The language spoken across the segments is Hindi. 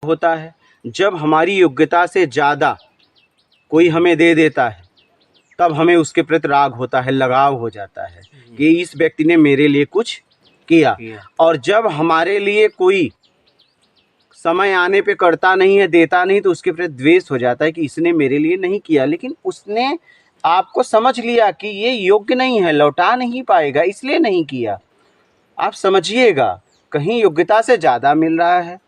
होता है जब हमारी योग्यता से ज़्यादा कोई हमें दे देता है, तब हमें उसके प्रति राग होता है, लगाव हो जाता है कि इस व्यक्ति ने मेरे लिए कुछ किया। और जब हमारे लिए कोई समय आने पे करता नहीं है, देता नहीं, तो उसके प्रति द्वेष हो जाता है कि इसने मेरे लिए नहीं किया, लेकिन उसने आपको समझ लिया कि ये योग्य नहीं है, लौटा नहीं पाएगा, इसलिए नहीं किया। आप समझिएगा, कहीं योग्यता से ज़्यादा मिल रहा है,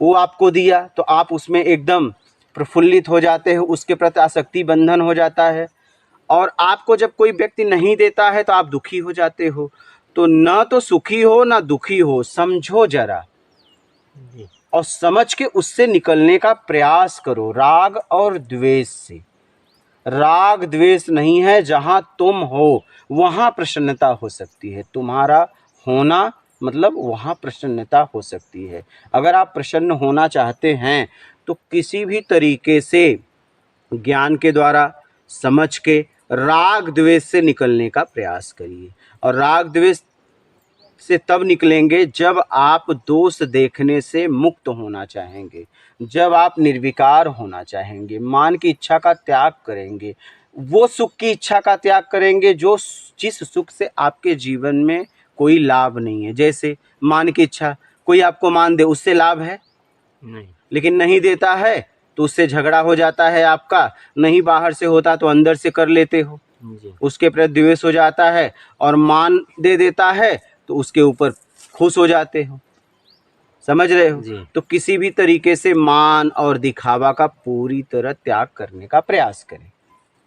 वो आपको दिया तो आप उसमें एकदम प्रफुल्लित हो जाते हो, उसके प्रति आसक्ति बंधन हो जाता है। और आपको जब कोई व्यक्ति नहीं देता है तो आप दुखी हो जाते हो। तो न तो सुखी हो ना दुखी हो, समझो जरा और समझ के उससे निकलने का प्रयास करो, राग और द्वेष से। राग द्वेष नहीं है, जहाँ तुम हो वहाँ प्रसन्नता हो सकती है। तुम्हारा होना मतलब वहाँ प्रसन्नता हो सकती है। अगर आप प्रसन्न होना चाहते हैं तो किसी भी तरीके से ज्ञान के द्वारा समझ के राग द्वेष से निकलने का प्रयास करिए। और राग द्वेष से तब निकलेंगे जब आप दोष देखने से मुक्त होना चाहेंगे, जब आप निर्विकार होना चाहेंगे, मान की इच्छा का त्याग करेंगे, वो सुख की इच्छा का त्याग करेंगे जिस सुख से आपके जीवन में कोई लाभ नहीं है। जैसे मान की इच्छा, कोई आपको मान दे, उससे लाभ है नहीं, लेकिन नहीं देता है तो उससे झगड़ा हो जाता है आपका। नहीं बाहर से होता तो अंदर से कर लेते हो, उसके प्रति द्वेष हो जाता है। और मान दे देता है तो उसके ऊपर खुश हो जाते हो। समझ रहे हो? तो किसी भी तरीके से मान और दिखावा का पूरी तरह त्याग करने का प्रयास करें।